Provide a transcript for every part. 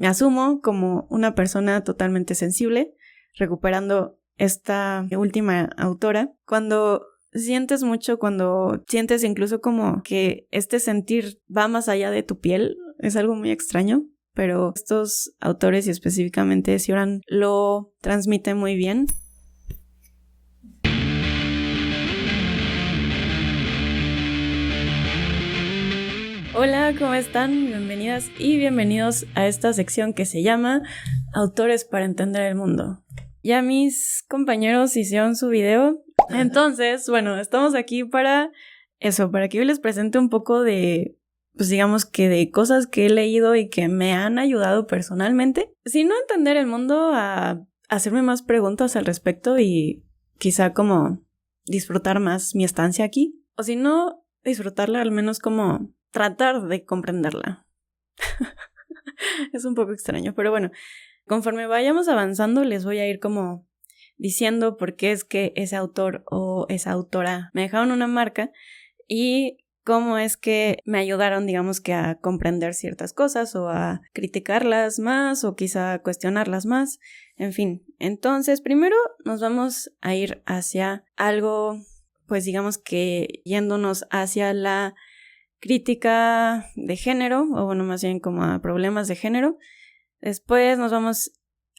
me asumo como una persona totalmente sensible, recuperando esta última autora. Cuando sientes mucho, cuando sientes incluso como que este sentir va más allá de tu piel, es algo muy extraño, pero estos autores y específicamente Cioran lo transmiten muy bien. Hola, ¿cómo están? Bienvenidas y bienvenidos a esta sección que se llama Autores para entender el mundo. Ya mis compañeros hicieron su video, entonces, bueno, estamos aquí para eso, para que yo les presente un poco de, pues digamos que de cosas que he leído y que me han ayudado personalmente. Si no entender el mundo, a hacerme más preguntas al respecto y quizá como disfrutar más mi estancia aquí. O si no, disfrutarla al menos como tratar de comprenderla. Es un poco extraño, pero bueno, conforme vayamos avanzando les voy a ir como diciendo por qué es que ese autor o esa autora me dejaron una marca y cómo es que me ayudaron, digamos que a comprender ciertas cosas o a criticarlas más o quizá a cuestionarlas más, en fin. Entonces, primero nos vamos a ir hacia algo, pues digamos que yéndonos hacia la crítica de género, o bueno, más bien como a problemas de género. Después nos vamos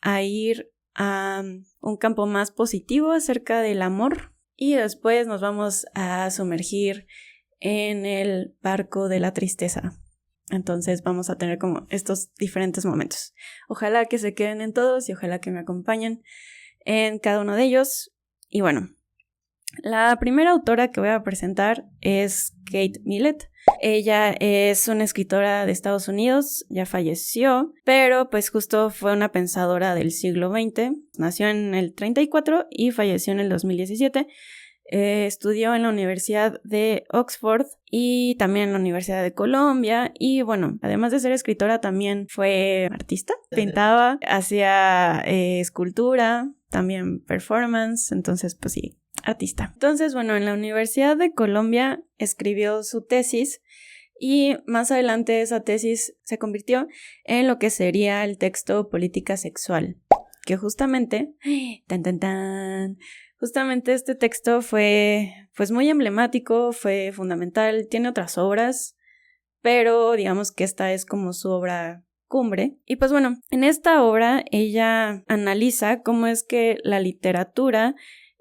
a ir a un campo más positivo acerca del amor y después nos vamos a sumergir en el barco de la tristeza. Entonces vamos a tener como estos diferentes momentos. Ojalá que se queden en todos y ojalá que me acompañen en cada uno de ellos. Y bueno, la primera autora que voy a presentar es Kate Millett. Ella es una escritora de Estados Unidos, ya falleció, pero pues justo fue una pensadora del siglo XX. Nació en el 34 y falleció en el 2017. Estudió en la Universidad de Oxford y también en la Universidad de Colombia y bueno, además de ser escritora también fue artista, pintaba, hacía escultura, también performance, entonces pues sí, artista. Entonces bueno, en la Universidad de Colombia escribió su tesis y más adelante esa tesis se convirtió en lo que sería el texto Política Sexual, que justamente justamente este texto fue pues muy emblemático, fue fundamental, tiene otras obras, pero digamos que esta es como su obra cumbre. Y pues bueno, en esta obra ella analiza cómo es que la literatura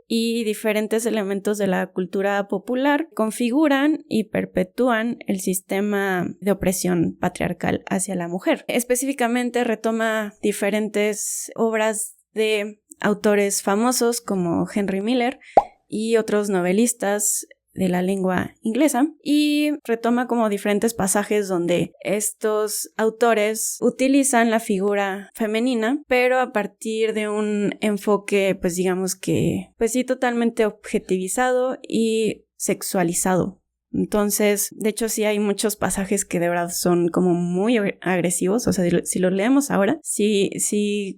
y diferentes elementos de la cultura popular configuran y perpetúan el sistema de opresión patriarcal hacia la mujer. Específicamente retoma diferentes obras de autores famosos como Henry Miller y otros novelistas de la lengua inglesa y retoma como diferentes pasajes donde estos autores utilizan la figura femenina pero a partir de un enfoque pues digamos que pues sí totalmente objetivizado y sexualizado. Entonces, de hecho sí hay muchos pasajes que de verdad son como muy agresivos, o sea, si los leemos ahora, sí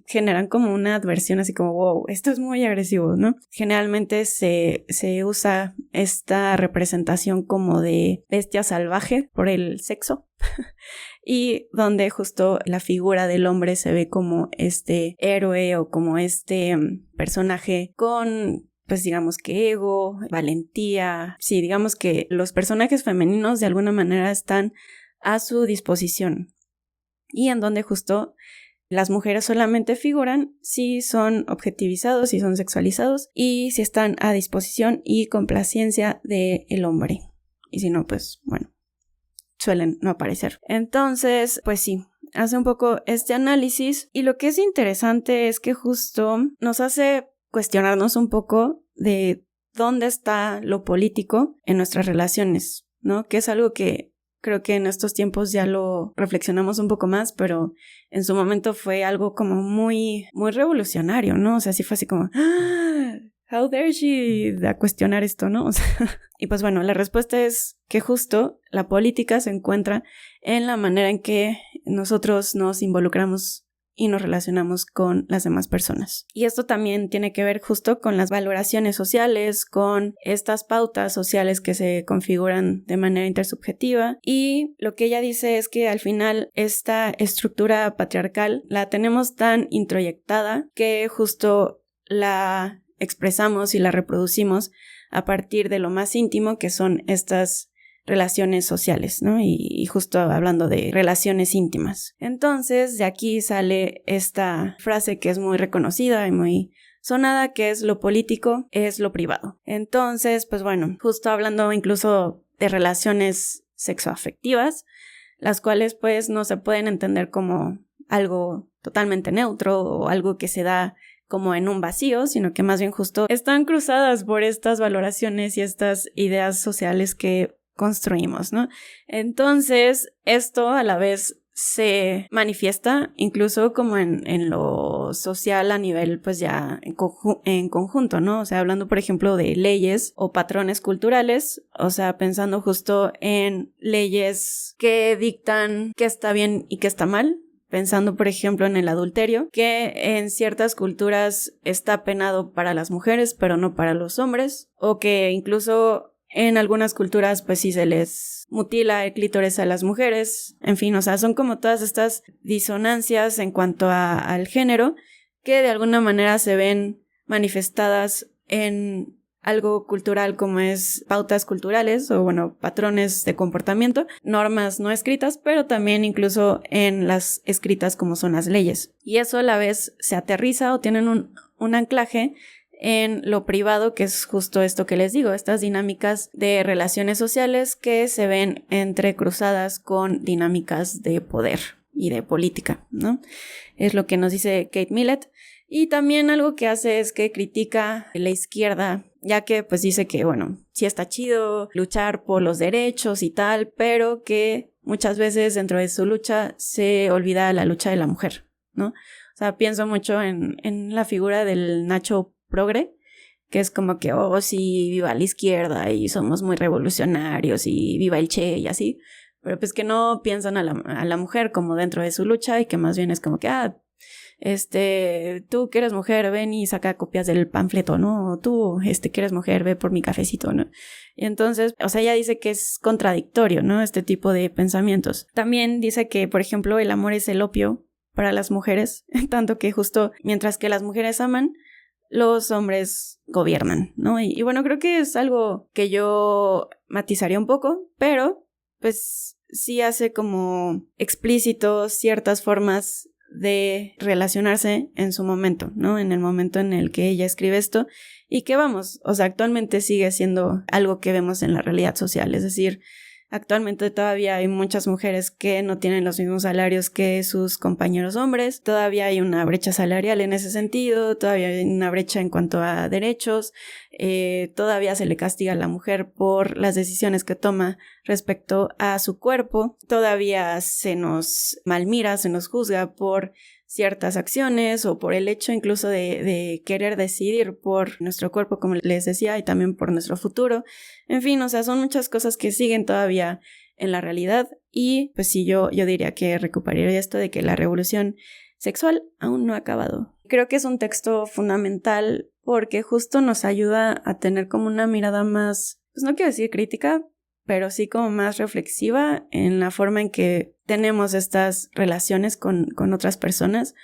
generan como una adversión así como, wow, esto es muy agresivo, ¿no? Generalmente se usa esta representación como de bestia salvaje por el sexo y donde justo la figura del hombre se ve como este héroe o como este personaje con pues digamos que ego, valentía, sí, digamos que los personajes femeninos de alguna manera están a su disposición y en donde justo las mujeres solamente figuran si son objetivizados, si son sexualizados y si están a disposición y complacencia del hombre y si no, pues bueno, suelen no aparecer. Entonces, pues sí, hace un poco este análisis y lo que es interesante es que justo nos hace cuestionarnos un poco de dónde está lo político en nuestras relaciones, ¿no? Que es algo que creo que en estos tiempos ya lo reflexionamos un poco más, pero en su momento fue algo como muy, muy revolucionario, ¿no? O sea, sí fue así como, how dare she a cuestionar esto, ¿no? O sea, y pues bueno, la respuesta es que justo la política se encuentra en la manera en que nosotros nos involucramos y nos relacionamos con las demás personas. Y esto también tiene que ver justo con las valoraciones sociales, con estas pautas sociales que se configuran de manera intersubjetiva. Y lo que ella dice es que al final esta estructura patriarcal la tenemos tan introyectada que justo la expresamos y la reproducimos a partir de lo más íntimo, que son estas relaciones sociales, ¿no? Y justo hablando de relaciones íntimas. Entonces, de aquí sale esta frase que es muy reconocida y muy sonada, que es: lo político es lo privado. Entonces, pues bueno, justo hablando incluso de relaciones sexoafectivas, las cuales pues no se pueden entender como algo totalmente neutro o algo que se da como en un vacío, sino que más bien justo están cruzadas por estas valoraciones y estas ideas sociales que construimos, ¿no? Entonces, esto a la vez se manifiesta incluso como en lo social a nivel pues ya en conjunto, ¿no? O sea, hablando por ejemplo de leyes o patrones culturales, o sea, pensando justo en leyes que dictan qué está bien y qué está mal, pensando por ejemplo en el adulterio, que en ciertas culturas está penado para las mujeres pero no para los hombres, o que incluso en algunas culturas pues sí se les mutila el clítoris a las mujeres. En fin, o sea, son como todas estas disonancias en cuanto al género que de alguna manera se ven manifestadas en algo cultural como es pautas culturales o bueno, patrones de comportamiento, normas no escritas, pero también incluso en las escritas como son las leyes. Y eso a la vez se aterriza o tienen un anclaje en lo privado, que es justo esto que les digo, estas dinámicas de relaciones sociales que se ven entrecruzadas con dinámicas de poder y de política, ¿no? Es lo que nos dice Kate Millett. Y también algo que hace es que critica la izquierda, ya que pues dice que, bueno, sí está chido luchar por los derechos y tal, pero que muchas veces dentro de su lucha se olvida la lucha de la mujer, ¿no? O sea, pienso mucho en la figura del Nacho Progre, que es como que, oh, sí, viva la izquierda y somos muy revolucionarios y viva el Che y así, pero pues que no piensan a la mujer como dentro de su lucha y que más bien es como que, tú que eres mujer, ven y saca copias del panfleto, ¿no? O tú, que eres mujer, ve por mi cafecito, ¿no? Y entonces, o sea, ella dice que es contradictorio, ¿no? Este tipo de pensamientos. También dice que, por ejemplo, el amor es el opio para las mujeres, tanto que justo mientras que las mujeres aman, los hombres gobiernan, ¿no? Y bueno, creo que es algo que yo matizaría un poco, pero pues sí hace como explícito ciertas formas de relacionarse en su momento, ¿no? En el momento en el que ella escribe esto y que vamos, o sea, actualmente sigue siendo algo que vemos en la realidad social, es decir, actualmente todavía hay muchas mujeres que no tienen los mismos salarios que sus compañeros hombres, todavía hay una brecha salarial en ese sentido, todavía hay una brecha en cuanto a derechos, todavía se le castiga a la mujer por las decisiones que toma respecto a su cuerpo, todavía se nos malmira, se nos juzga por ciertas acciones o por el hecho incluso de querer decidir por nuestro cuerpo, como les decía, y también por nuestro futuro. En fin, o sea, son muchas cosas que siguen todavía en la realidad y pues sí, yo diría que recuperaría esto de que la revolución sexual aún no ha acabado. Creo que es un texto fundamental porque justo nos ayuda a tener como una mirada más, pues no quiero decir crítica, pero sí como más reflexiva en la forma en que tenemos estas relaciones con otras personas,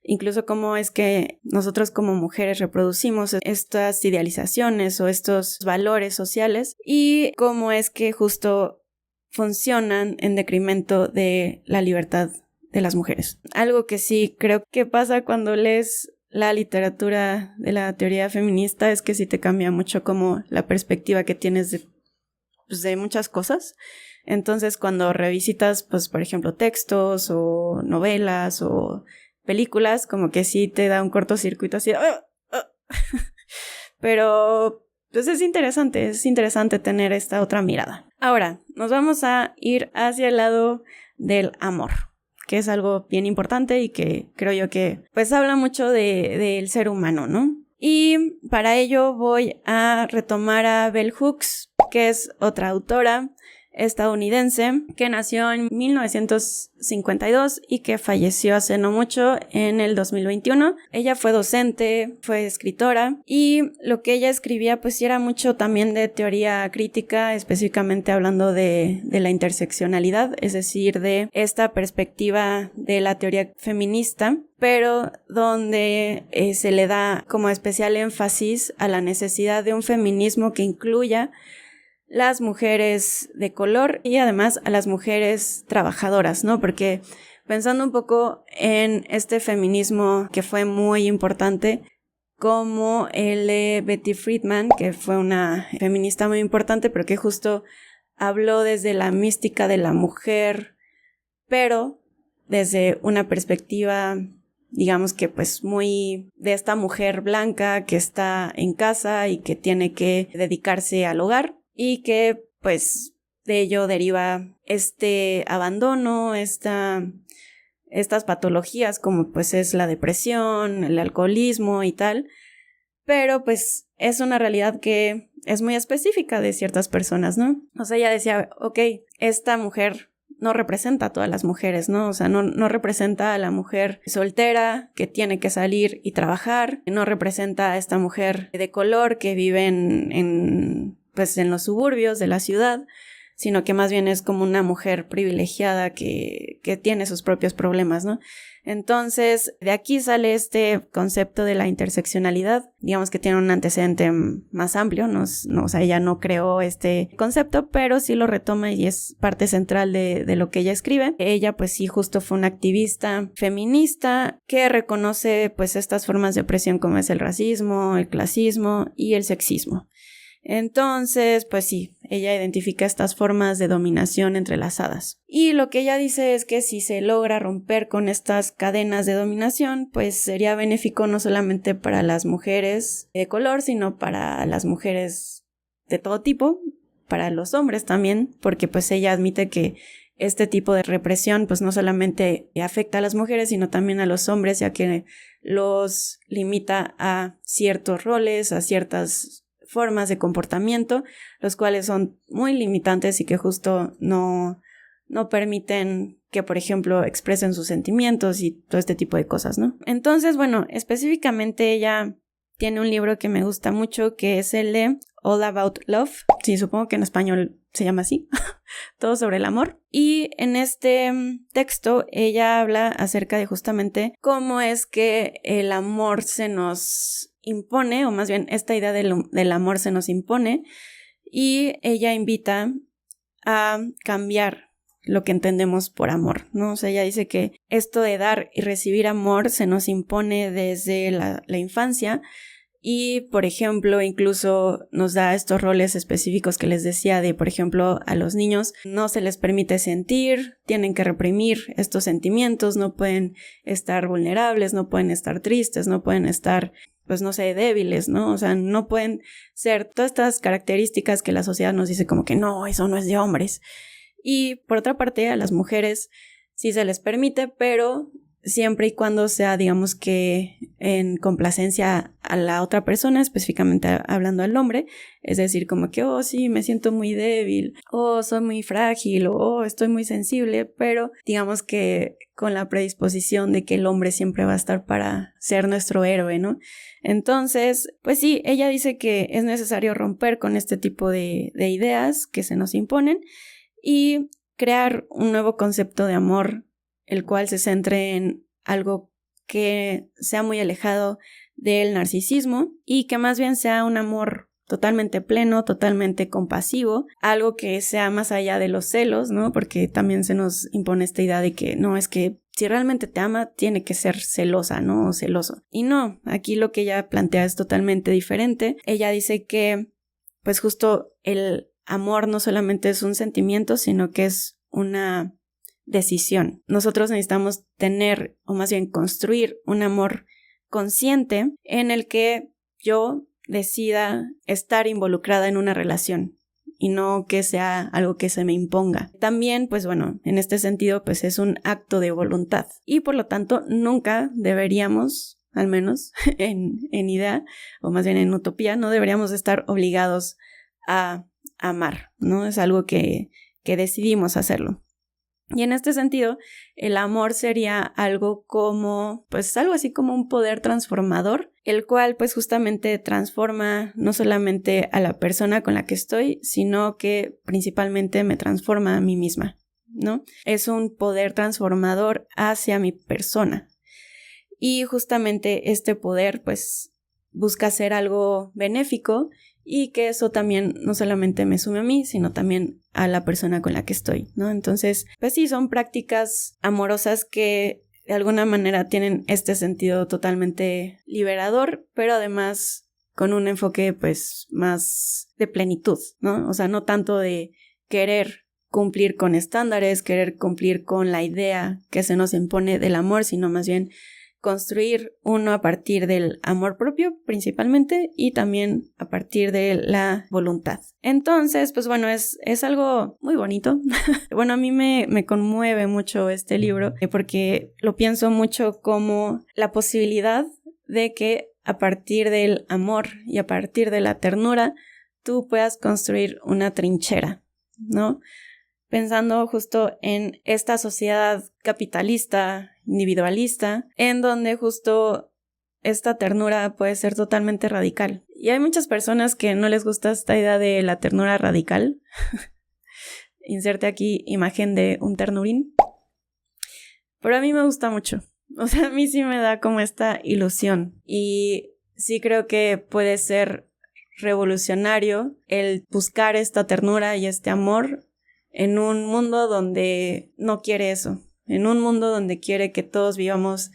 incluso cómo es que nosotros como mujeres reproducimos estas idealizaciones o estos valores sociales y cómo es que justo funcionan en detrimento de la libertad de las mujeres. Algo que sí creo que pasa cuando lees la literatura de la teoría feminista es que sí te cambia mucho como la perspectiva que tienes de muchas cosas. Entonces cuando revisitas pues por ejemplo textos o novelas o películas como que sí te da un cortocircuito así pero pues es interesante tener esta otra mirada. Ahora nos vamos a ir hacia el lado del amor, que es algo bien importante y que creo yo que pues habla mucho del ser humano, ¿no? Y para ello voy a retomar a Bell Hooks, que es otra autora estadounidense que nació en 1952 y que falleció hace no mucho, en el 2021. Ella fue docente, fue escritora, y lo que ella escribía pues era mucho también de teoría crítica, específicamente hablando de la interseccionalidad, es decir, de esta perspectiva de la teoría feminista, pero donde se le da como especial énfasis a la necesidad de un feminismo que incluya las mujeres de color y además a las mujeres trabajadoras, ¿no? Porque pensando un poco en este feminismo que fue muy importante, como el de Betty Friedan, que fue una feminista muy importante, pero que justo habló desde la mística de la mujer, pero desde una perspectiva, digamos que pues muy de esta mujer blanca que está en casa y que tiene que dedicarse al hogar y que pues de ello deriva este abandono, estas patologías como pues es la depresión, el alcoholismo y tal, pero pues es una realidad que es muy específica de ciertas personas, ¿no? O sea, ella decía, ok, esta mujer no representa a todas las mujeres, ¿no? O sea, no representa a la mujer soltera que tiene que salir y trabajar, no representa a esta mujer de color que vive en los suburbios de la ciudad, sino que más bien es como una mujer privilegiada que tiene sus propios problemas, ¿no? Entonces, de aquí sale este concepto de la interseccionalidad, digamos que tiene un antecedente más amplio, o sea, ella no creó este concepto, pero sí lo retoma y es parte central de lo que ella escribe. Ella, pues sí, justo fue una activista feminista que reconoce, pues, estas formas de opresión como es el racismo, el clasismo y el sexismo. Entonces, pues sí, ella identifica estas formas de dominación entrelazadas. Y lo que ella dice es que si se logra romper con estas cadenas de dominación, pues sería benéfico no solamente para las mujeres de color, sino para las mujeres de todo tipo, para los hombres también, porque pues ella admite que este tipo de represión pues no solamente afecta a las mujeres, sino también a los hombres, ya que los limita a ciertos roles, a ciertas formas de comportamiento, los cuales son muy limitantes y que justo no permiten que, por ejemplo, expresen sus sentimientos y todo este tipo de cosas, ¿no? Entonces, bueno, específicamente ella tiene un libro que me gusta mucho, que es el de All About Love. Sí, supongo que en español se llama así. Todo sobre el amor. Y en este texto ella habla acerca de justamente cómo es que el amor se nos impone, o más bien esta idea del amor se nos impone, y ella invita a cambiar lo que entendemos por amor, ¿no? O sea, ella dice que esto de dar y recibir amor se nos impone desde la infancia y, por ejemplo, incluso nos da estos roles específicos que les decía de, por ejemplo, a los niños no se les permite sentir, tienen que reprimir estos sentimientos, no pueden estar vulnerables, no pueden estar tristes, no pueden estar, pues no sé, débiles, ¿no? O sea, no pueden ser todas estas características que la sociedad nos dice como que no, eso no es de hombres. Y por otra parte, a las mujeres sí se les permite, pero siempre y cuando sea, digamos que en complacencia a la otra persona, específicamente hablando al hombre, es decir, como que, oh, sí, me siento muy débil, oh, soy muy frágil, oh, estoy muy sensible, pero digamos que con la predisposición de que el hombre siempre va a estar para ser nuestro héroe, ¿no? Entonces, pues sí, ella dice que es necesario romper con este tipo de ideas que se nos imponen y crear un nuevo concepto de amor, el cual se centre en algo que sea muy alejado del narcisismo y que más bien sea un amor totalmente pleno, totalmente compasivo, algo que sea más allá de los celos, ¿no? Porque también se nos impone esta idea de que no, es que si realmente te ama, tiene que ser celosa, ¿no? O celoso. Y no, aquí lo que ella plantea es totalmente diferente. Ella dice que, pues justo el amor no solamente es un sentimiento, sino que es una decisión. Nosotros necesitamos tener, o más bien construir, un amor consciente en el que yo decida estar involucrada en una relación y no que sea algo que se me imponga. También, pues bueno, en este sentido, pues es un acto de voluntad y por lo tanto nunca deberíamos, al menos en idea, o más bien en utopía, no deberíamos estar obligados a amar, ¿no? Es algo que que decidimos hacerlo. Y en este sentido, el amor sería algo como, pues algo así como un poder transformador, el cual pues justamente transforma no solamente a la persona con la que estoy, sino que principalmente me transforma a mí misma, ¿no? Es un poder transformador hacia mi persona. Y justamente este poder pues busca ser algo benéfico y que eso también no solamente me sume a mí, sino también a la persona con la que estoy, ¿no? Entonces, pues sí, son prácticas amorosas que de alguna manera tienen este sentido totalmente liberador, pero además con un enfoque pues más de plenitud, ¿no? O sea, no tanto de querer cumplir con estándares, querer cumplir con la idea que se nos impone del amor, sino más bien construir uno a partir del amor propio principalmente y también a partir de la voluntad. Entonces, pues bueno, es algo muy bonito. Bueno, a mí me conmueve mucho este libro porque lo pienso mucho como la posibilidad de que a partir del amor y a partir de la ternura tú puedas construir una trinchera, ¿no? Pensando justo en esta sociedad capitalista, individualista, en donde justo esta ternura puede ser totalmente radical. Y hay muchas personas que no les gusta esta idea de la ternura radical. Inserte aquí imagen de un ternurín. Pero a mí me gusta mucho. O sea, a mí sí me da como esta ilusión. Y sí creo que puede ser revolucionario el buscar esta ternura y este amor en un mundo donde no quiere eso, en un mundo donde quiere que todos vivamos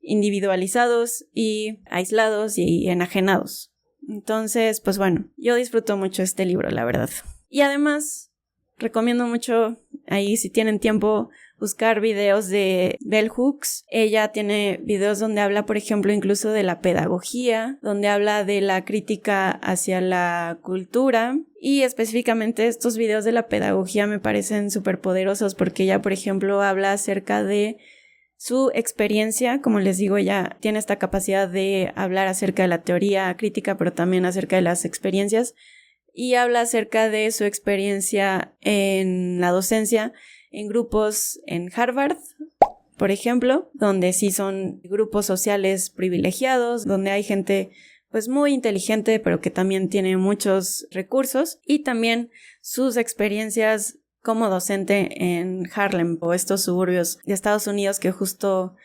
individualizados y aislados y enajenados. Entonces, pues bueno, yo disfruto mucho este libro, la verdad. Y además, recomiendo mucho, ahí si tienen tiempo, buscar videos de Bell Hooks. Ella tiene videos donde habla, por ejemplo, incluso de la pedagogía, donde habla de la crítica hacia la cultura. Y específicamente estos videos de la pedagogía me parecen súper poderosos porque ella, por ejemplo, habla acerca de su experiencia. Como les digo, ella tiene esta capacidad de hablar acerca de la teoría crítica, pero también acerca de las experiencias. Y habla acerca de su experiencia en la docencia en grupos en Harvard, por ejemplo, donde sí son grupos sociales privilegiados, donde hay gente pues muy inteligente, pero que también tiene muchos recursos, y también sus experiencias como docente en Harlem o estos suburbios de Estados Unidos que justo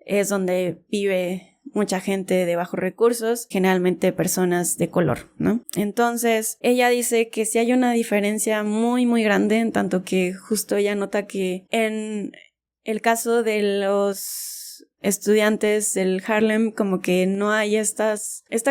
es donde vive mucha gente de bajos recursos, generalmente personas de color, ¿no? Entonces, ella dice que sí hay una diferencia muy, muy grande, en tanto que justo ella nota que en el caso de los estudiantes del Harlem, como que no hay esta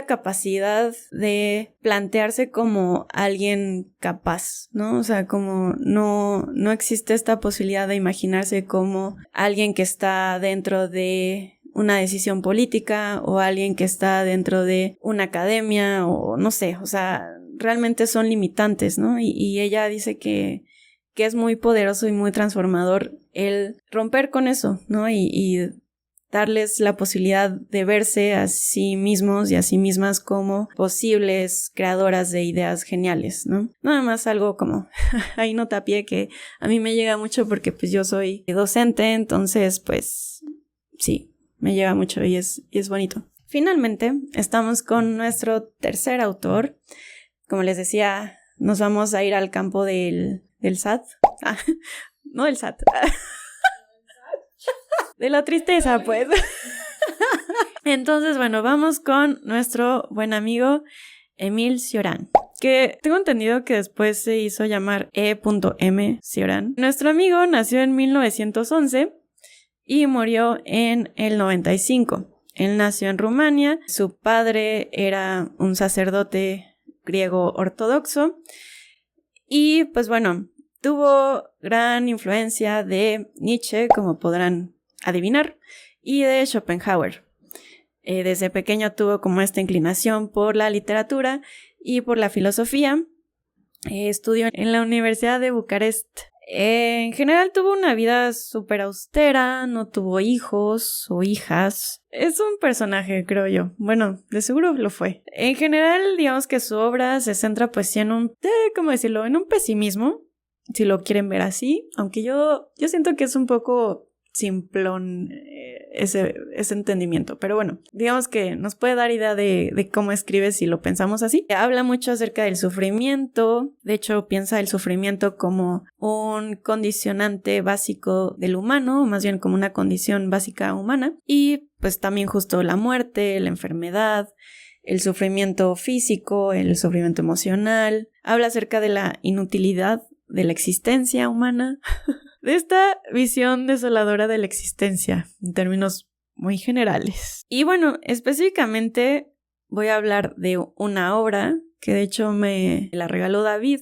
capacidad de plantearse como alguien capaz, ¿no? O sea, como no existe esta posibilidad de imaginarse como alguien que está dentro de una decisión política o alguien que está dentro de una academia o no sé, o sea, realmente son limitantes, ¿no? Y ella dice que es muy poderoso y muy transformador el romper con eso, ¿no? Y darles la posibilidad de verse a sí mismos y a sí mismas como posibles creadoras de ideas geniales, ¿no? Nada más algo como ahí notapié que a mí me llega mucho porque pues yo soy docente, entonces pues sí, me llega mucho y es bonito. Finalmente, estamos con nuestro tercer autor. Como les decía, nos vamos a ir al campo del SAT. Ah, no del SAT. De la tristeza, pues. Entonces, bueno, vamos con nuestro buen amigo Émile Cioran, que tengo entendido que después se hizo llamar E.M. Cioran. Nuestro amigo nació en 1911 y murió en el 95. Él nació en Rumania. Su padre era un sacerdote griego ortodoxo y pues bueno, tuvo gran influencia de Nietzsche, como podrán adivinar, y de Schopenhauer. Desde pequeño tuvo como esta inclinación por la literatura y por la filosofía. Estudió en la Universidad de Bucarest. En general tuvo una vida súper austera, no tuvo hijos o hijas. Es un personaje, creo yo. Bueno, de seguro lo fue. En general, digamos que su obra se centra pues en ¿cómo decirlo? En un pesimismo si lo quieren ver así, aunque yo siento que es un poco simplón ese entendimiento, pero bueno, digamos que nos puede dar idea de cómo escribe si lo pensamos así. Habla mucho acerca del sufrimiento, de hecho piensa el sufrimiento como un condicionante básico del humano, más bien como una condición básica humana, y pues también justo la muerte, la enfermedad, el sufrimiento físico, el sufrimiento emocional. Habla acerca de la inutilidad de la existencia humana, de esta visión desoladora de la existencia, en términos muy generales. Y bueno, específicamente voy a hablar de una obra que de hecho me la regaló David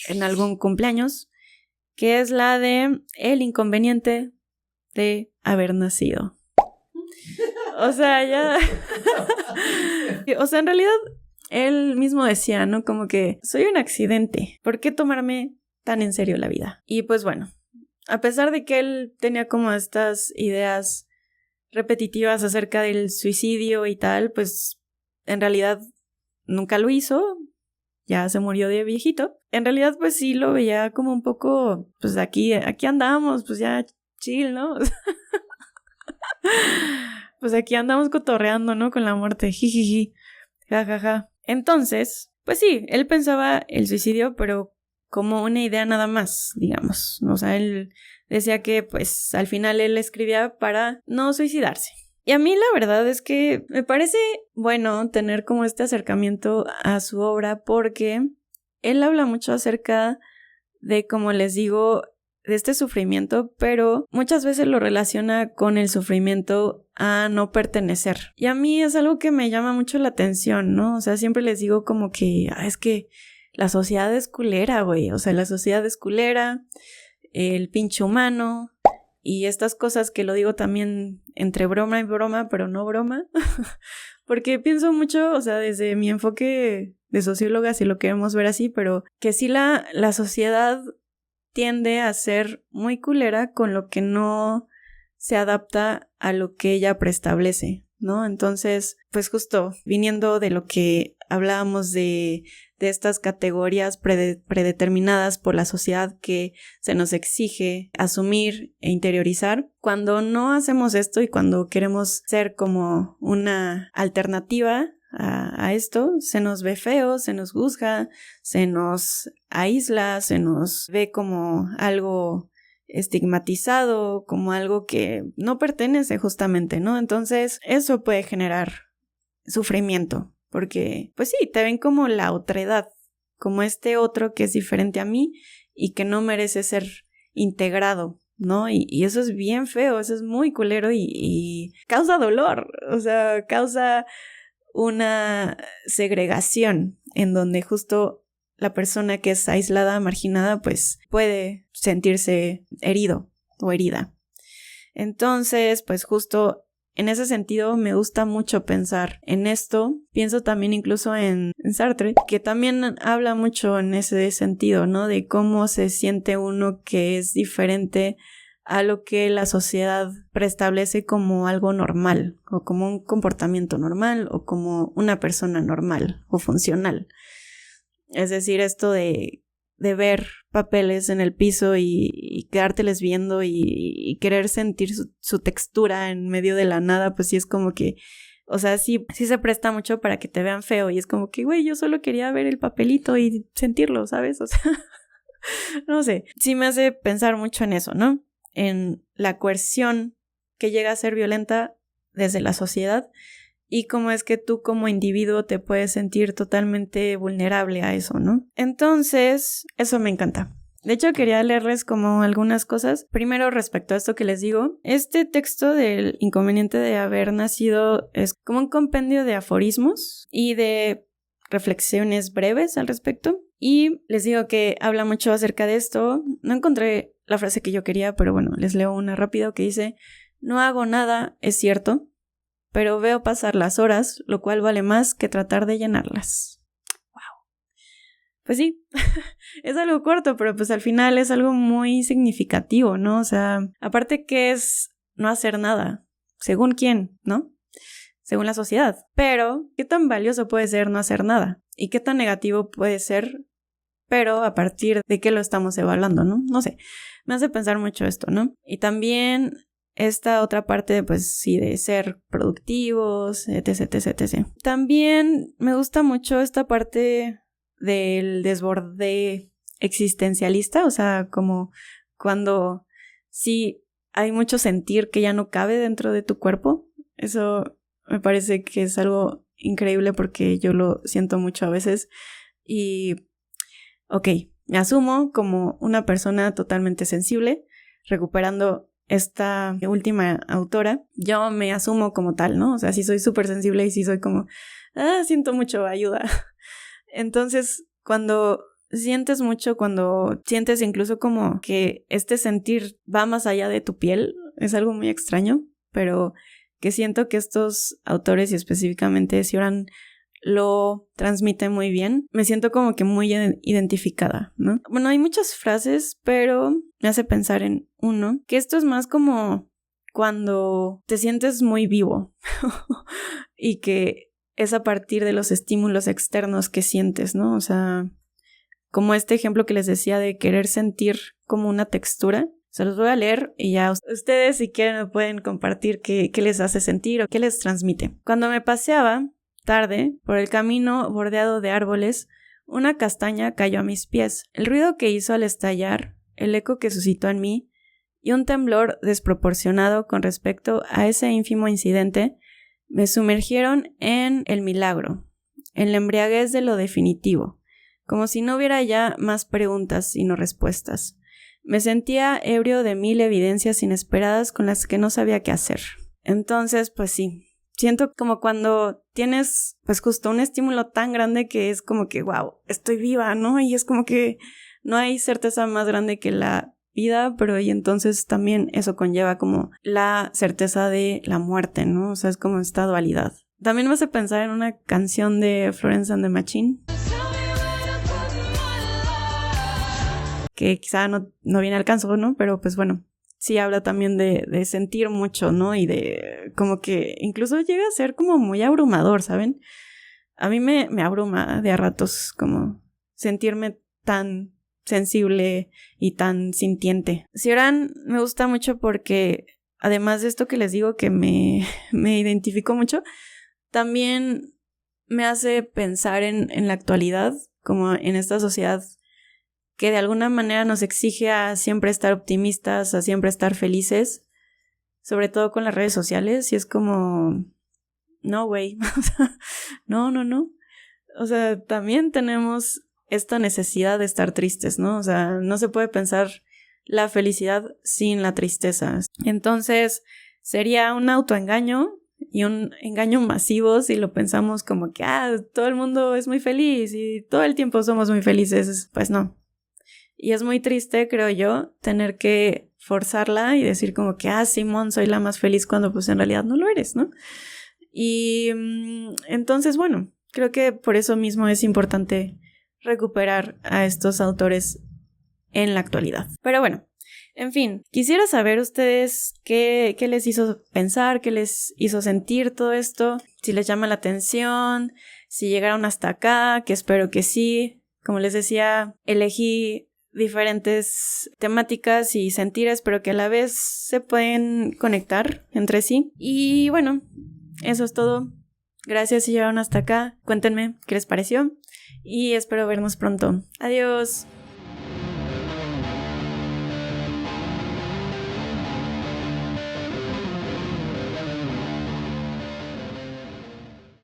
en algún cumpleaños, que es la de El inconveniente de haber nacido. O sea, ya... O sea, en realidad, él mismo decía, ¿no? Como que soy un accidente. ¿Por qué tomarme tan en serio la vida? Y pues bueno, a pesar de que él tenía como estas ideas repetitivas acerca del suicidio y tal, pues en realidad nunca lo hizo. Ya se murió de viejito. En realidad, pues sí lo veía como un poco, pues aquí andamos, pues ya chill, ¿no? Pues aquí andamos cotorreando, ¿no? Con la muerte, jijiji, jajaja. Entonces, pues sí, él pensaba el suicidio, pero como una idea nada más, digamos. O sea, él decía que, pues, al final él escribía para no suicidarse. Y a mí la verdad es que me parece bueno tener como este acercamiento a su obra porque él habla mucho acerca de, como les digo, de este sufrimiento, pero muchas veces lo relaciona con el sufrimiento a no pertenecer. Y a mí es algo que me llama mucho la atención, ¿no? O sea, siempre les digo como que, es que la sociedad es culera, güey. O sea, la sociedad es culera, el pinche humano y estas cosas que lo digo también entre broma y broma, pero no broma. Porque pienso mucho, o sea, desde mi enfoque de socióloga, si lo queremos ver así, pero que sí la sociedad tiende a ser muy culera con lo que no se adapta a lo que ella preestablece, ¿no? Entonces, pues justo viniendo de lo que hablábamos de estas categorías predeterminadas por la sociedad que se nos exige asumir e interiorizar, cuando no hacemos esto y cuando queremos ser como una alternativa a esto, se nos ve feo, se nos juzga, se nos aísla, se nos ve como algo estigmatizado, como algo que no pertenece justamente, ¿no? Entonces, eso puede generar sufrimiento, porque, pues sí, te ven como la otredad, como este otro que es diferente a mí y que no merece ser integrado, ¿no? Y eso es bien feo, eso es muy culero y causa dolor, o sea, causa una segregación en donde justo la persona que es aislada, marginada, pues puede sentirse herido o herida. Entonces, pues justo en ese sentido me gusta mucho pensar en esto. Pienso también incluso en Sartre, que también habla mucho en ese sentido, ¿no? De cómo se siente uno que es diferente a lo que la sociedad preestablece como algo normal, o como un comportamiento normal, o como una persona normal o funcional. Es decir, esto de ver papeles en el piso y quedárteles viendo y querer sentir su textura en medio de la nada, pues sí es como que, o sea, sí se presta mucho para que te vean feo y es como que, güey, yo solo quería ver el papelito y sentirlo, ¿sabes? O sea, no sé, sí me hace pensar mucho en eso, ¿no? En la coerción que llega a ser violenta desde la sociedad y cómo es que tú como individuo te puedes sentir totalmente vulnerable a eso, ¿no? Entonces, eso me encanta. De hecho, quería leerles como algunas cosas. Primero, respecto a esto que les digo, este texto del inconveniente de haber nacido es como un compendio de aforismos y de reflexiones breves al respecto. Y les digo que habla mucho acerca de esto. No encontré la frase que yo quería, pero bueno, les leo una rápido que dice: no hago nada, es cierto, pero veo pasar las horas, lo cual vale más que tratar de llenarlas. Wow. Pues sí, es algo corto, pero pues al final es algo muy significativo, ¿no? O sea, aparte que es no hacer nada, según quién, ¿no? Según la sociedad. Pero, ¿qué tan valioso puede ser no hacer nada? ¿Y qué tan negativo puede ser pero a partir de qué lo estamos evaluando, ¿no? No sé, me hace pensar mucho esto, ¿no? Y también esta otra parte, pues sí, de ser productivos, etc. También me gusta mucho esta parte del desborde existencialista, o sea, como cuando sí hay mucho sentir que ya no cabe dentro de tu cuerpo. Eso me parece que es algo increíble porque yo lo siento mucho a veces. Y, ok, me asumo como una persona totalmente sensible, recuperando esta última autora. Yo me asumo como tal, ¿no? O sea, sí soy súper sensible y sí soy como, siento mucho, ayuda. Entonces, cuando sientes mucho, cuando sientes incluso como que este sentir va más allá de tu piel, es algo muy extraño, pero que siento que estos autores y específicamente Cioran lo transmite muy bien. Me siento como que muy identificada, ¿no? Bueno, hay muchas frases, pero me hace pensar en uno, que esto es más como cuando te sientes muy vivo y que es a partir de los estímulos externos que sientes, ¿no? O sea, como este ejemplo que les decía de querer sentir como una textura. Se los voy a leer y ya ustedes si quieren me pueden compartir qué les hace sentir o qué les transmite. Cuando me paseaba tarde por el camino bordeado de árboles, una castaña cayó a mis pies. El ruido que hizo al estallar, el eco que suscitó en mí y un temblor desproporcionado con respecto a ese ínfimo incidente me sumergieron en el milagro, en la embriaguez de lo definitivo, como si no hubiera ya más preguntas sino respuestas. Me sentía ebrio de 1000 evidencias inesperadas con las que no sabía qué hacer. Entonces, pues sí, siento como cuando tienes pues justo un estímulo tan grande que es como que wow, estoy viva, ¿no? Y es como que no hay certeza más grande que la vida, pero y entonces también eso conlleva como la certeza de la muerte, ¿no? O sea, es como esta dualidad. También me hace pensar en una canción de Florence and the Machine, que quizá no viene al caso, ¿no? Pero pues bueno, sí habla también de sentir mucho, ¿no? Y de como que incluso llega a ser como muy abrumador, ¿saben? A mí me abruma de a ratos como sentirme tan sensible y tan sintiente. Cioran me gusta mucho porque además de esto que les digo que me identifico mucho, también me hace pensar en la actualidad, como en esta sociedad que de alguna manera nos exige a siempre estar optimistas, a siempre estar felices, sobre todo con las redes sociales, y es como, no, güey, no. O sea, también tenemos esta necesidad de estar tristes, ¿no? O sea, no se puede pensar la felicidad sin la tristeza. Entonces, sería un autoengaño y un engaño masivo si lo pensamos como que, todo el mundo es muy feliz y todo el tiempo somos muy felices. Pues no. Y es muy triste, creo yo, tener que forzarla y decir como que, Simón, soy la más feliz cuando pues en realidad no lo eres, ¿no? Y entonces, bueno, creo que por eso mismo es importante recuperar a estos autores en la actualidad. Pero bueno, en fin, quisiera saber ustedes qué les hizo pensar, qué les hizo sentir todo esto, si les llama la atención, si llegaron hasta acá, que espero que sí. Como les decía, elegí diferentes temáticas y sentires, pero que a la vez se pueden conectar entre sí. Y bueno, eso es todo. Gracias si llegaron hasta acá. Cuéntenme qué les pareció y espero vernos pronto. Adiós.